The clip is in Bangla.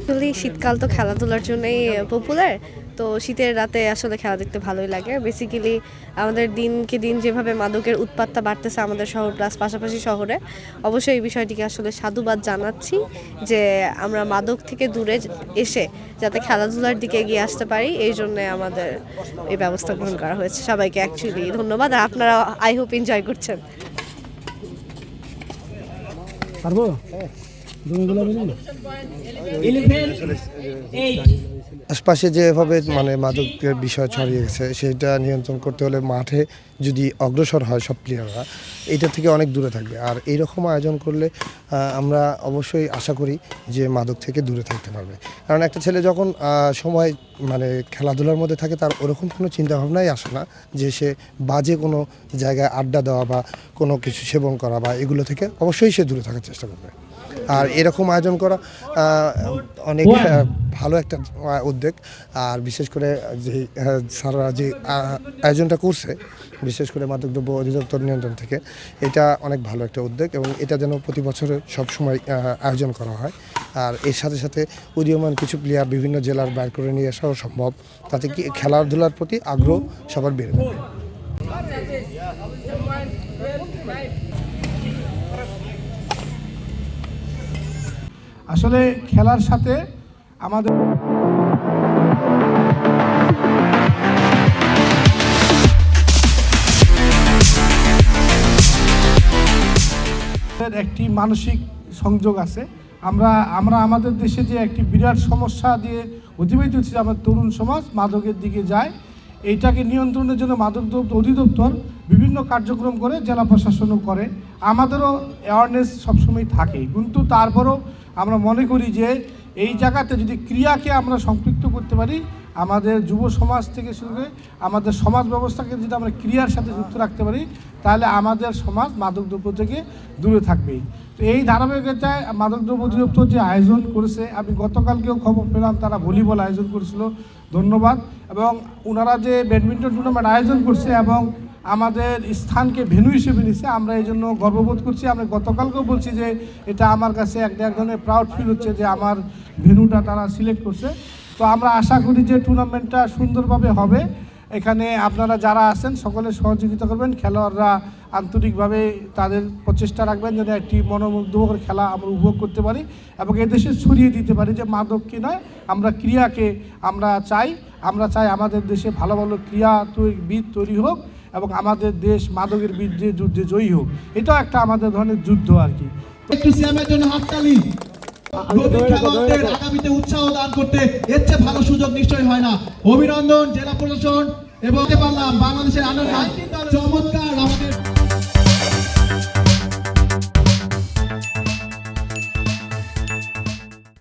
আসলে শীতকাল তো খেলাধুলার জন্যই পপুলার। তো শীতের রাতে আসলে খেলা দেখতে ভালোই লাগে। বেসিক্যালি আমাদের দিনকে দিন যেভাবে মাদকের উৎপাতটা বাড়তেছে আমাদের শহর প্লাস পাশাপাশি শহরে, অবশ্যই এই বিষয়টিকে আসলে সাধুবাদ জানাচ্ছি যে আমরা মাদক থেকে দূরে এসে যাতে খেলাধুলার দিকে এগিয়ে আসতে পারি, এই জন্য আমাদের এই ব্যবস্থা গ্রহণ করা হয়েছে। সবাইকে অ্যাকচুয়ালি ধন্যবাদ। আর আপনারা আই হোপ এনজয় করছেন। পারবো আশপাশে যেভাবে মানে মাদকের বিষয় ছড়িয়ে গেছে সেটা নিয়ন্ত্রণ করতে হলে মাঠে যদি অগ্রসর হয় সব প্লেয়াররা, এটা থেকে অনেক দূরে থাকবে। আর এইরকম আয়োজন করলে আমরা অবশ্যই আশা করি যে মাদক থেকে দূরে থাকতে পারবে। কারণ একটা ছেলে যখন সময় মানে খেলাধুলার মধ্যে থাকে তার ওরকম কোনো চিন্তাভাবনাই আসে না যে সে বাজে কোনো জায়গায় আড্ডা দেওয়া বা কোনো কিছু সেবন করা বা এগুলো থেকে অবশ্যই সে দূরে থাকার চেষ্টা করবে। আর এরকম আয়োজন করা অনেক ভালো একটা উদ্যোগ। আর বিশেষ করে যে স্যাররা যে আয়োজনটা করছে বিশেষ করে মাদকদ্রব্য অধিদপ্তর নিয়ন্ত্রণ থেকে, এটা অনেক ভালো একটা উদ্যোগ এবং এটা যেন প্রতি বছরে সবসময় আয়োজন করা হয়। আর এর সাথে সাথে উদীয়মান কিছু প্লেয়ার বিভিন্ন জেলার বাইর করে নিয়ে আসাও সম্ভব, তাতে কি খেলাধুলার প্রতি আগ্রহ সবার বেড়ে যাবে। আসলে খেলার সাথে আমাদের একটি মানসিক সংযোগ আছে। আমরা আমাদের দেশে যে একটি বিরাট সমস্যা দিয়ে অতিবাহিত হচ্ছে, আমার তরুণ সমাজ মাদকের দিকে যায়, এইটাকে নিয়ন্ত্রণের জন্য মাদকদ্রব্য অধিদপ্তর বিভিন্ন কার্যক্রম করে, জেলা প্রশাসনও করে, আমাদেরও অ্যাওয়ারনেস সবসময় থাকে। কিন্তু তারপরেও আমরা মনে করি যে এই জায়গাতে যদি ক্রিয়াকে আমরা সম্পৃক্ত করতে পারি, আমাদের যুব সমাজ থেকে শুরু করে আমাদের সমাজ ব্যবস্থাকে যদি আমরা ক্রিয়ার সাথে যুক্ত রাখতে পারি, তাহলে আমাদের সমাজ মাদকদ্রব্য থেকে দূরে থাকবেই। তো এই ধারাবাহিকতায় মাদকদ্রব্য অধিদপ্তর যে আয়োজন করেছে, আমি গতকালকেও খবর পেলাম তারা ভলিবল আয়োজন করেছিল, ধন্যবাদ। এবং ওনারা যে ব্যাডমিন্টন টুর্নামেন্ট আয়োজন করছে এবং আমাদের স্থানকে ভেন্যু হিসেবে নিচ্ছে, আমরা এই জন্য গর্ববোধ করছি। আমরা গতকালকেও বলছি যে এটা আমার কাছে এক ধরনের প্রাউড ফিল হচ্ছে যে আমার ভেন্যুটা তারা সিলেক্ট করছে। তো আমরা আশা করি যে টুর্নামেন্টটা সুন্দরভাবে হবে। এখানে আপনারা যারা আছেন সকলে সহযোগিতা করবেন, খেলোয়াড়রা আন্তরিকভাবে তাদের প্রচেষ্টা রাখবেন যেন একটি মনোমুগ্ধকর খেলা আমরা উপভোগ করতে পারি এবং এদেশে ছড়িয়ে দিতে পারি যে মাদক কি নয়, আমরা ক্রীড়াকে আমরা চাই আমাদের দেশে ভালো ভালো ক্রীড়াবিদ তৈরি হোক এবং আমাদের দেশ মাদকের বিরুদ্ধে যুদ্ধে জয়ী হোক। এটাও একটা আমাদের ধরনের যুদ্ধ আর কি। একটু সিএমের জন্য হাততালি। খেলোয়াড়দের আগামীতে উৎসাহ দান করতে এর চেয়ে ভালো সুযোগ নিশ্চয়ই হয় না। অভিনন্দন জেলা প্রশাসন এবং পারলাম বাংলাদেশের আন্ডার 19 চমৎকার আমাদের